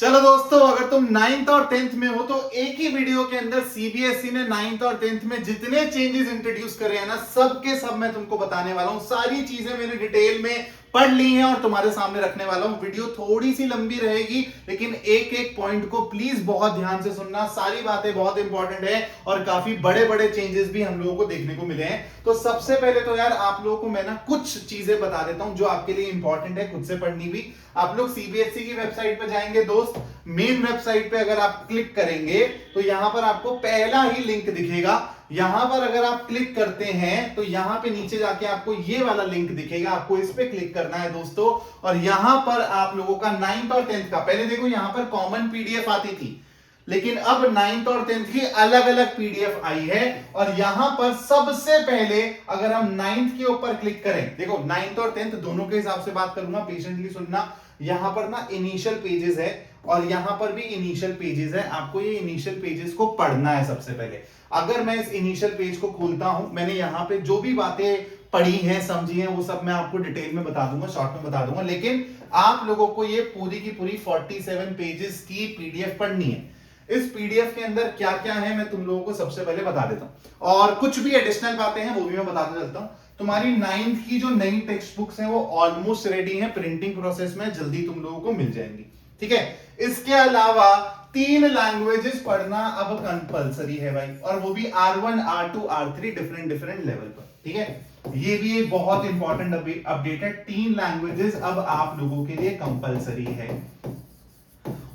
चलो दोस्तों, अगर तुम 9th और 10th में हो तो एक ही वीडियो के अंदर सीबीएसई ने 9th और 10th में जितने चेंजेस इंट्रोड्यूस करे हैं ना, सब के सब मैं तुमको बताने वाला हूं। सारी चीजें मैंने डिटेल में पढ़ ली हैं और तुम्हारे सामने रखने वाला हूं। वीडियो थोड़ी सी लंबी रहेगी, लेकिन एक एक पॉइंट को प्लीज बहुत ध्यान से सुनना। सारी बातें बहुत इंपॉर्टेंट है और काफी बड़े बड़े चेंजेस भी हम लोगों को देखने को मिले हैं। तो सबसे पहले तो यार आप लोगों को मैं ना कुछ चीजें बता देता हूं जो आपके लिए इंपॉर्टेंट है, खुद से पढ़नी भी। आप लोग सीबीएसई की वेबसाइट पर जाएंगे दोस्त, मेन वेबसाइट पे अगर आप क्लिक करेंगे तो यहां पर आपको पहला ही लिंक दिखेगा। यहां पर अगर आप क्लिक करते हैं तो यहां पे नीचे जाके आपको ये वाला लिंक दिखेगा, आपको इस पे क्लिक करना है दोस्तों। और यहां पर आप लोगों का 9th और 10th का, पहले देखो यहां पर कॉमन पीडीएफ आती थी, लेकिन अब 9th और 10th की अलग अलग पीडीएफ आई है। और यहां पर सबसे पहले अगर हम 9th के ऊपर क्लिक करें, देखो 9th और 10th दोनों के हिसाब से बात करूंगा, पेशेंटली सुनना। यहां पर ना इनिशियल पेजेस है और यहां पर भी इनिशियल पेजेस है। आपको ये इनिशियल पेजेस को पढ़ना है सबसे पहले। अगर मैं इस इनिशियल पेज को खोलता हूं, मैंने यहां पे जो भी बातें पढ़ी हैं, समझी हैं, वो सब मैं आपको डिटेल में बता दूंगा, शॉर्ट में बता दूंगा। लेकिन आप लोगों को ये पूरी की पूरी 47 पेजेस की पीडीएफ पढ़नी है। इस पीडीएफ के अंदर क्या क्या है मैं तुम लोगों को सबसे पहले बता देता हूं, और कुछ भी एडिशनल बातें हैं वो भी मैं बताते चलता हूं। तुम्हारी 9th की जो नई टेक्स्ट बुक्स हैं वो ऑलमोस्ट रेडी हैं, प्रिंटिंग प्रोसेस में जल्दी तुम लोगों को मिल जाएंगी, ठीक है। इसके अलावा 3 लैंग्वेजेस पढ़ना अब कंपलसरी है भाई, और वो भी R1 R2 R3 different level पर, ठीक है। ये भी एक बहुत इंपॉर्टेंट अपडेट है। 3 लैंग्वेजेस अब आप लोगों के लिए कंपलसरी है।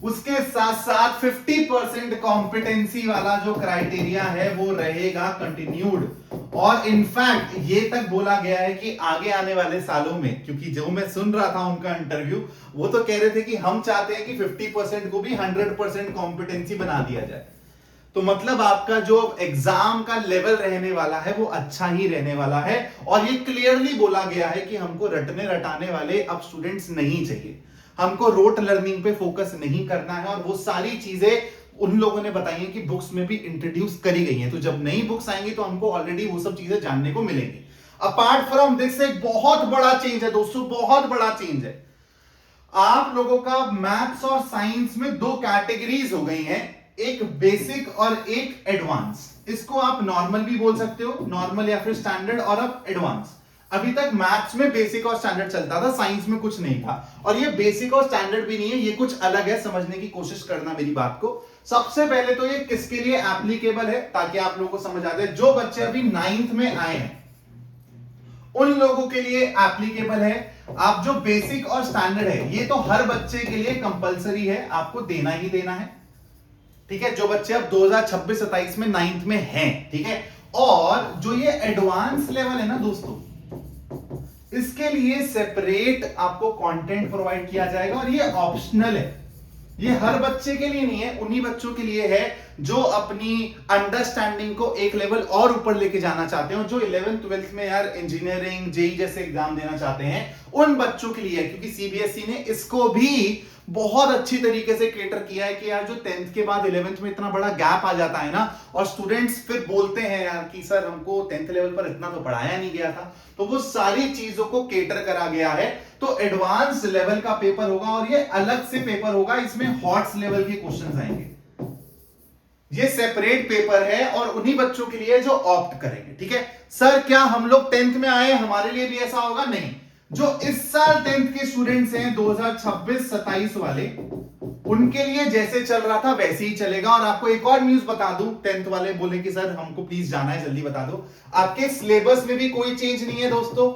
उसके साथ साथ 50% कॉम्पिटेंसी वाला जो क्राइटेरिया है वो रहेगा कंटिन्यूड। और इनफैक्ट ये तक बोला गया है कि आगे आने वाले सालों में, क्योंकि जो मैं सुन रहा था उनका इंटरव्यू, वो तो कह रहे थे कि हम चाहते हैं कि 50% को भी 100% कॉम्पिटेंसी बना दिया जाए। तो मतलब आपका जो एग्जाम का लेवल रहने वाला है वो अच्छा ही रहने वाला है। और ये क्लियरली बोला गया है कि हमको रटने रटाने वाले अब स्टूडेंट्स नहीं चाहिए, हमको रोट लर्निंग पे फोकस नहीं करना है। और वो सारी चीजें उन लोगों ने बताई है कि बुक्स में भी इंट्रोड्यूस करी गई हैं। तो जब नई बुक्स आएंगी तो हमको ऑलरेडी वो सब चीजें जानने को मिलेंगी। अपार्ट फ्रॉम दिस एक बहुत बड़ा चेंज है दोस्तों, बहुत बड़ा चेंज है। आप लोगों का मैथ्स और साइंस में 2 कैटेगरीज हो गई हैं, एक बेसिक और एक एडवांस। इसको आप नॉर्मल भी बोल सकते हो, नॉर्मल या फिर स्टैंडर्ड, और अब एडवांस। अभी तक मैथ्स में बेसिक और स्टैंडर्ड चलता था, साइंस में कुछ नहीं था। और ये बेसिक और स्टैंडर्ड भी नहीं है, ये कुछ अलग है। समझने की कोशिश करना मेरी बात को। सबसे पहले तो ये किसके लिए एप्लीकेबल है, ताकि आप लोगों को समझ आ जाए। जो बच्चे अभी 9th में आए हैं उन लोगों के लिए एप्लीकेबल है। आप जो बेसिक और स्टैंडर्ड है, ये तो हर बच्चे के लिए कंपलसरी है, आपको देना ही देना है, ठीक है। जो बच्चे अब 2026-27 में 9th में हैं, ठीक है। और जो ये एडवांस लेवल है ना दोस्तों, इसके लिए सेपरेट आपको कंटेंट प्रोवाइड किया जाएगा, और ये ऑप्शनल है। ये हर बच्चे के लिए नहीं है, उन्हीं बच्चों के लिए है जो अपनी अंडरस्टैंडिंग को एक लेवल और ऊपर लेके जाना चाहते हैं, और जो 11th 12th में यार इंजीनियरिंग जेई जैसे एग्जाम देना चाहते हैं, उन बच्चों के लिए है। क्योंकि सीबीएसई ने इसको भी बहुत अच्छी तरीके से केटर किया है कि यार जो 10th के बाद 11th में इतना बड़ा गैप आ जाता है ना, और स्टूडेंट्स फिर बोलते हैं यार कि सर हमको 10th लेवल पर इतना तो पढ़ाया नहीं गया था, तो वो सारी चीजों को केटर करा गया है। तो एडवांस लेवल का पेपर होगा, और ये अलग से पेपर होगा, इसमें हॉट्स लेवल के क्वेश्चंस आएंगे। ये सेपरेट पेपर है और उन्हीं बच्चों के लिए जो ऑप्ट करेंगे, ठीक है। सर क्या हम लोग 10th में आए, हमारे लिए भी ऐसा होगा? नहीं। जो इस साल 10th के स्टूडेंट्स हैं 2026-27 वाले, उनके लिए जैसे चल रहा था वैसे ही चलेगा। और आपको एक और न्यूज बता दूं, 10th वाले बोले कि सर हमको प्लीज जाना है, जल्दी बता दो। आपके सिलेबस में भी कोई चेंज नहीं है दोस्तों,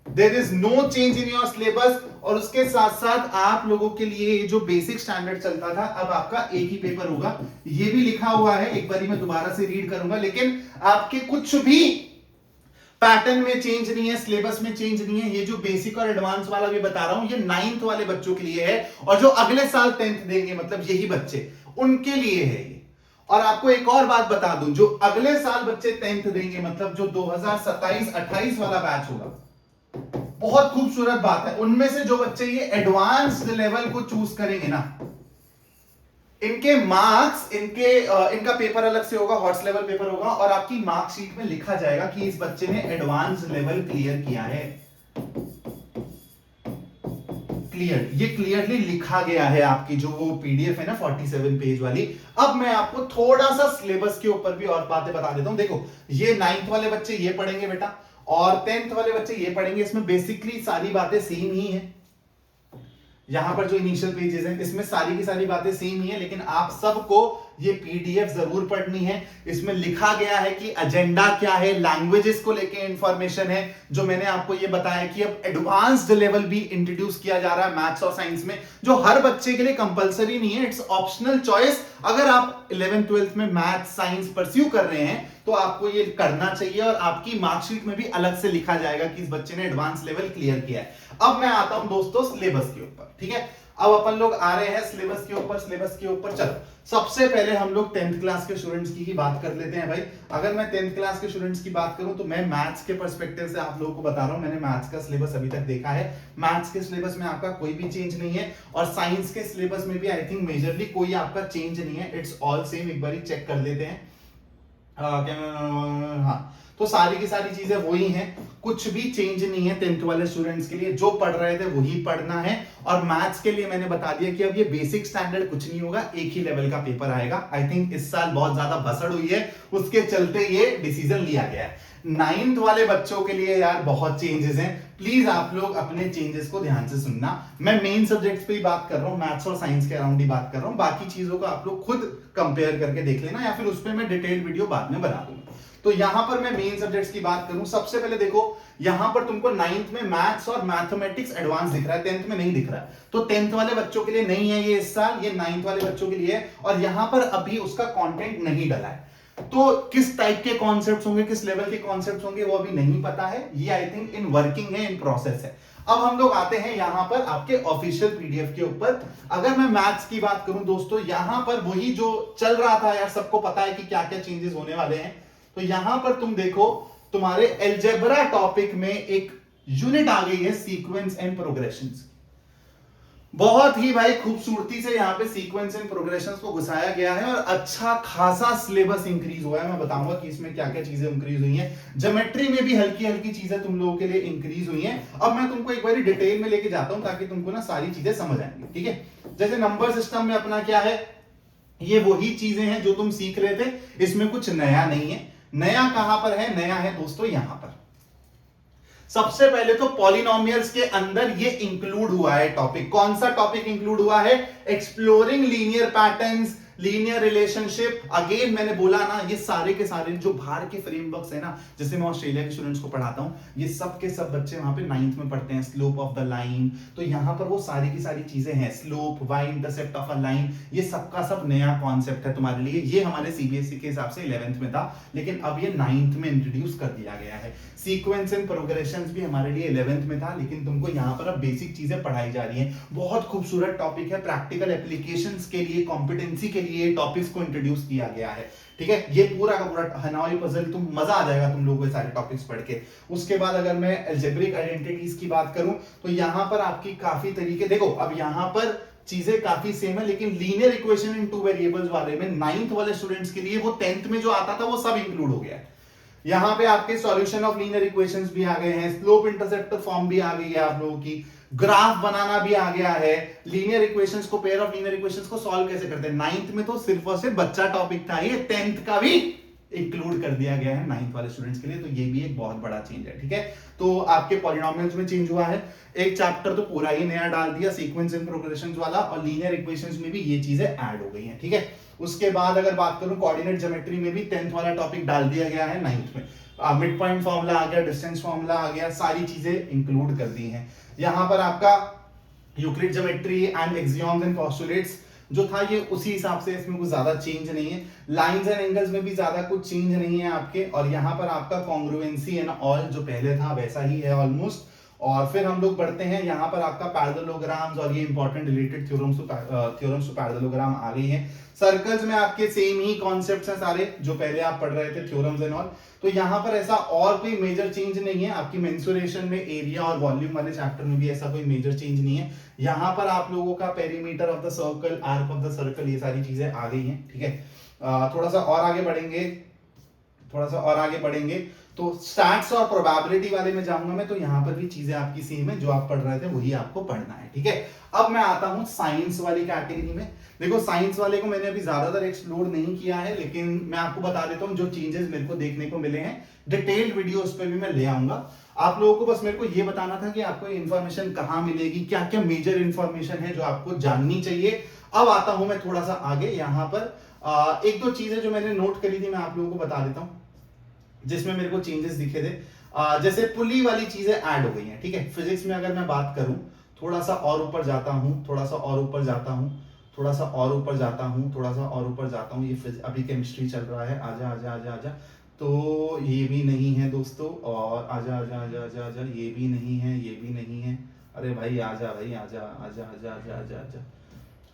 there is no change in your syllabus. और उसके साथ साथ आप लोगों के लिए जो बेसिक स्टैंडर्ड चलता था, अब आपका एक ही पेपर होगा। ये भी लिखा हुआ है, एक बारी मैं दोबारा से रीड करूंगा, लेकिन आपके कुछ भी पैटर्न में चेंज नहीं है, सिलेबस में चेंज नहीं है। ये जो बेसिक और एडवांस वाला भी बता रहा हूं, ये 9th वाले बच्चों के लिए है, और जो अगले साल 10th देंगे, मतलब यही बच्चे, उनके लिए है ये। और आपको एक और बात बता दूं, जो अगले साल बच्चे 10th देंगे, मतलब जो 2027-28 वाला बैच होगा, बहुत खूबसूरत बात है, उनमें से जो बच्चे ये एडवांस्ड लेवल को चूज करेंगे ना, इनके मार्क्स, इनका पेपर अलग से होगा, हॉट्स लेवल पेपर होगा, और आपकी मार्कशीट में लिखा जाएगा कि इस बच्चे ने एडवांस लेवल क्लियर किया है। क्लियर, ये क्लियरली लिखा गया है आपकी जो वो पीडीएफ है ना 47 पेज वाली। अब मैं आपको थोड़ा सा सिलेबस के ऊपर भी और बातें बता देता हूं। देखो ये 9th वाले बच्चे ये पढ़ेंगे बेटा और 10th वाले बच्चे ये पढ़ेंगे। इसमें बेसिकली सारी बातें सेम ही है। यहां पर जो इनिशियल पेजेस हैं इसमें सारी की सारी बातें सेम ही है, लेकिन आप सबको ये पीडीएफ जरूर पढ़नी है। इसमें लिखा गया है कि एजेंडा क्या है, लैंग्वेजेस को लेके इंफॉर्मेशन है, जो मैंने आपको ये बताया कि अब एडवांस्ड लेवल भी इंट्रोड्यूस किया जा रहा है मैथ्स और साइंस में, जो हर बच्चे के लिए कंपलसरी नहीं है, इट्स ऑप्शनल चॉइस। अगर आप 11th 12th में मैथ्स साइंस परस्यू कर रहे हैं तो आपको ये करना चाहिए और आपकी मार्कशीट में भी अलग से लिखा जाएगा कि इस बच्चे ने एडवांस लेवल क्लियर किया है। अब मैं आता हूं दोस्तों सिलेबस के ऊपर, ठीक है। अब अपन लोग आ रहे हैं सिलेबस के ऊपर। सिलेबस के ऊपर चलो सबसे पहले हम लोग 10th क्लास के स्टूडेंट्स की ही बात कर लेते हैं भाई। अगर मैं 10th क्लास के स्टूडेंट्स की बात करूं तो मैं मैथ्स के पर्सपेक्टिव से आप लोगों को बता रहा हूं। मैंने मैथ्स का सिलेबस अभी तक देखा है, मैथ्स के सिलेबस में आपका कोई भी चेंज नहीं है और साइंस के सिलेबस में भी आई थिंक मेजरली कोई आपका चेंज नहीं है, इट्स ऑल सेम। एक बार चेक कर लेते हैं। हाँ, तो सारी की सारी चीजें वही हैं, कुछ भी चेंज नहीं है 10th वाले स्टूडेंट्स के लिए। जो पढ़ रहे थे वही पढ़ना है। और मैथ्स के लिए मैंने बता दिया कि अब ये बेसिक स्टैंडर्ड कुछ नहीं होगा, एक ही लेवल का पेपर आएगा। आई थिंक इस साल बहुत ज्यादा भसड़ हुई है, उसके चलते ये डिसीजन लिया गया है। 9th वाले बच्चों के लिए यार बहुत चेंजेस हैं, प्लीज आप लोग अपने चेंजेस को ध्यान से सुनना। मैं मेन सब्जेक्ट्स पे ही बात कर रहा हूँ, मैथ्स और साइंस के अराउंड ही बात कर रहा हूँ। बाकी चीजों को आप लोग खुद कंपेयर करके देख लेना, या फिर उस पर मैं डिटेल्ड वीडियो बाद में बना दूंगा। तो यहां पर मैं मेन सब्जेक्ट्स की बात करूं, सबसे पहले देखो यहां पर तुमको 9th में मैथ्स और मैथमेटिक्स एडवांस दिख रहा है, 10th में नहीं दिख रहा है। तो 10th वाले बच्चों के लिए नहीं है ये इस साल, ये 9th वाले बच्चों के लिए है। और यहां पर अभी उसका कंटेंट नहीं डला है, तो किस टाइप के कॉन्सेप्ट्स होंगे, किस लेवल के कॉन्सेप्ट्स होंगे वो अभी नहीं पता है। ये आई थिंक इन वर्किंग है, इन प्रोसेस है। अब हम लोग आते हैं यहां पर आपके ऑफिशियल पीडीएफ के ऊपर। अगर मैं मैथ्स की बात करूं दोस्तों, यहां पर वही जो चल रहा था यार, सबको पता है कि क्या क्या चेंजेस होने वाले हैं। तो यहां पर तुम देखो तुम्हारे अलजेब्रा टॉपिक में एक यूनिट आ गई है, सीक्वेंस एंड प्रोग्रेशंस। बहुत ही भाई खूबसूरती से यहां पे सीक्वेंस एंड प्रोग्रेशंस को घुसाया गया है और अच्छा खासा सिलेबस इंक्रीज हुआ है। मैं बताऊंगा कि इसमें क्या क्या चीजें इंक्रीज हुई हैं। ज्योमेट्री में भी हल्की हल्की चीजें तुम लोगों के लिए इंक्रीज हुई हैं। अब मैं तुमको एक बार डिटेल में लेके जाता हूं ताकि तुमको ना सारी चीजें समझ आएंगी, ठीक है। जैसे नंबर सिस्टम में अपना क्या है, ये वही चीजें हैं जो तुम सीख रहे थे, इसमें कुछ नया नहीं है। नया कहां पर है, नया है दोस्तों यहां पर। सबसे पहले तो पॉलिनोमियल्स के अंदर ये इंक्लूड हुआ है टॉपिक। कौन सा टॉपिक इंक्लूड हुआ है? Exploring linear patterns, linear relationship. Again मैंने बोला ना, ये सारे के सारे जो बाहर के फ्रेमवर्क्स है ना, जैसे मैं ऑस्ट्रेलिया के स्टूडेंट्स को पढ़ाता हूं, ये सब के सब बच्चे वहां पे 9th में पढ़ते हैं, स्लोप ऑफ द लाइन। तो यहां पर वो सारी की सारी चीजें हैं, slope, y intercept of a line, ये सबका सब नया कॉन्सेप्ट है तुम्हारे लिए। ये हमारे सीबीएसई के हिसाब से 11th में था, लेकिन अब ये 9th में इंट्रोड्यूस कर दिया गया है। सीक्वेंस एंड प्रोग्रेशंस भी हमारे लिए 11th में था, लेकिन तुमको यहाँ पर अब बेसिक चीजें पढ़ाई जा रही हैं। बहुत खूबसूरत टॉपिक है, प्रैक्टिकल एप्लीकेशंस के लिए, कॉम्पिटेंसी के लिए टॉपिक्स को इंट्रोड्यूस किया गया है, ठीक है। ये पूरा का पूरा हनॉई पजल, तुम मजा आ जाएगा तुम लोगों को सारे टॉपिक्स पढ़ के। उसके बाद अगर मैं अलजेब्रिक आइडेंटिटीज की बात करूं तो यहां पर आपकी काफी तरीके, देखो अब यहां पर चीजें काफी सेम है, लेकिन linear equation in two variables वाले में 9th वाले स्टूडेंट्स के लिए वो 10th में जो आता था वो सब इंक्लूड हो गया है। यहां पे आपके सॉल्यूशन ऑफ लीनियर इक्वेशंस भी आ गए हैं, स्लोप इंटरसेप्टर फॉर्म भी आ गई है आप लोगों की, ग्राफ बनाना भी आ गया है, लीनियर इक्वेशंस को, पेयर ऑफ लीनियर इक्वेशंस को सॉल्व कैसे करते हैं। 9th में तो सिर्फ और सिर्फ बच्चा टॉपिक था, ये 10th का भी इंक्लूड कर दिया गया है 9th वाले स्टूडेंट्स के लिए। तो ये भी एक बहुत बड़ा चेंज है, ठीक है। तो आपके पॉलिनोमियल्स में चेंज हुआ है, एक चैप्टर तो पूरा ही नया डाल दिया, सीक्वेंस एंड प्रोग्रेशंस वाला, और लीनियर इक्वेशंस में भी ये चीजें ऐड हो गई हैं, ठीक है। उसके बाद अगर बात करूं कोऑर्डिनेट ज्योमेट्री में भी 10th वाला टॉपिक डाल दिया गया है 9th में। मिड पॉइंट फॉर्मूला आ गया, डिस्टेंस फॉर्मूला आ गया, सारी चीजें इंक्लूड कर दी हैं। यहां पर आपका Euclid geometry and axioms and postulates जो था ये उसी हिसाब से, इसमें कुछ ज्यादा चेंज नहीं है। लाइंस एंड एंगल्स में भी ज्यादा कुछ चेंज नहीं है आपके। और यहाँ पर आपका कॉन्ग्रुएंसी एंड ऑल जो पहले था वैसा ही है ऑलमोस्ट। और फिर हम लोग बढ़ते हैं, यहाँ पर आपका पैरेललोग्राम्स और ये important related theorems to parallelogram आ गई हैं। सर्कल्स में आपके सेम ही कॉन्सेप्ट्स हैं सारे जो पहले आप पढ़ रहे थे, थ्योरम्स एंड ऑल। तो यहाँ पर ऐसा और कोई मेजर चेंज नहीं है। आपकी मेंसुरेशन में, एरिया और वॉल्यूम वाले चैप्टर में भी ऐसा कोई मेजर चेंज नहीं है। यहाँ पर आप लोगों का perimeter of the circle, arc of the circle, ये सारी चीजें आ गई हैं, ठीक है। थोड़ा सा और आगे बढ़ेंगे तो स्टैट्स और प्रोबेबिलिटी वाले में जाऊंगा मैं, तो यहां पर भी चीजें आपकी सेम है, जो आप पढ़ रहे थे वही आपको पढ़ना है, ठीक है। अब मैं आता हूं साइंस वाली कैटेगरी में। देखो साइंस वाले को मैंने अभी ज्यादातर एक्सप्लोर नहीं किया है, लेकिन मैं आपको बता देता हूं जो चेंजेस मेरे को देखने को मिले हैं। डिटेल्ड वीडियो उस पर भी मैं ले आऊंगा। आप लोगों को बस मेरे को ये बताना था कि आपको इन्फॉर्मेशन कहां मिलेगी, क्या क्या मेजर इन्फॉर्मेशन है जो आपको जाननी चाहिए। अब आता हूं मैं थोड़ा सा आगे, यहां पर एक दो चीजें जो मैंने नोट करी थी मैं आप लोगों को बता देता हूं, जिसमें मेरे को चेंजेस दिखे थे। जैसे पुली वाली चीजें ऐड हो गई हैं, ठीक है। फिजिक्स में अगर मैं बात करूं, थोड़ा सा और ऊपर जाता हूं, थोड़ा सा और ऊपर जाता हूं, थोड़ा सा और ऊपर जाता हूं, थोड़ा सा और ऊपर जाता हूं, ये अभी केमिस्ट्री चल रहा है, आजा आजा आजा आजा। तो ये भी नहीं है दोस्तों, और आजा आजा आजा आजा आजा, ये भी नहीं है, ये भी नहीं है। अरे भाई आजा भाई, आजा आजा आजा आजा आजा आजा।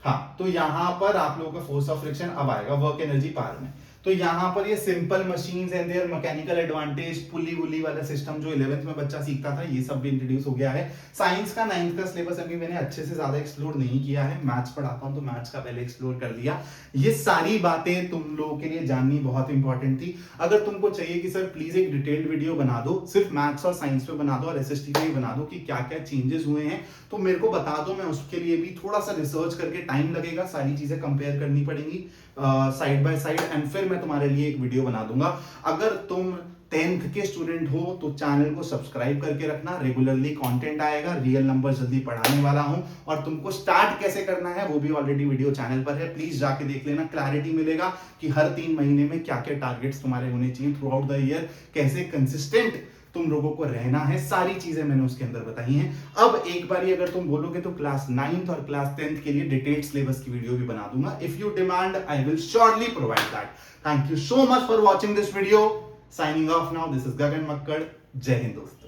हाँ, तो यहां पर आप लोगों का फोर्स ऑफ फ्रिक्शन अब आएगा वर्क एनर्जी पार में। तो यहां पर ये simple machines and their mechanical advantage, pulley वुली वाला सिस्टम जो 11th में बच्चा सीखता था, ये सब भी इंट्रोड्यूस हो गया है। साइंस का 9th का सिलेबस अभी मैंने अच्छे से ज्यादा एक्सप्लोर नहीं किया है, मैथ्स पढ़ाता हूं तो मैथ्स का पहले एक्सप्लोर कर लिया। ये सारी बातें तुम लोगों के लिए जाननी बहुत इंपॉर्टेंट थी। अगर तुमको चाहिए कि सर प्लीज एक डिटेल्ड वीडियो बना दो, सिर्फ मैथ्स और साइंस पे बना दो और एसएसटी पे भी बना दो कि क्या क्या चेंजेस हुए हैं, तो मेरे को बता दो। मैं उसके लिए भी थोड़ा सा रिसर्च करके, टाइम लगेगा, सारी चीजें कंपेयर करनी पड़ेंगी साइड बाय साइड, एंड फिर मैं तुम्हारे लिए एक वीडियो बना दूंगा। अगर तुम 10th के स्टूडेंट हो तो चैनल को सब्सक्राइब करके रखना, रेगुलरली कंटेंट आएगा, रियल नंबर जल्दी पढ़ाने वाला हूं, और तुमको स्टार्ट कैसे करना है वो भी ऑलरेडी वीडियो चैनल पर है, प्लीज जाके देख लेना। क्लैरिटी मिलेगा कि हर 3 महीने में क्या क्या टारगेट्स तुम्हारे होने चाहिए थ्रू आउट द ईयर, कैसे कंसिस्टेंट तुम लोगों को रहना है, सारी चीजें मैंने उसके अंदर बताई हैं। अब एक बार अगर तुम बोलोगे तो क्लास 9th और क्लास 10th के लिए डिटेल्ड सिलेबस की वीडियो भी बना दूंगा। If you demand I will surely provide that. Thank you so much for watching this video. Signing off now, this is Gagan Makkar. जय हिंद दोस्तों।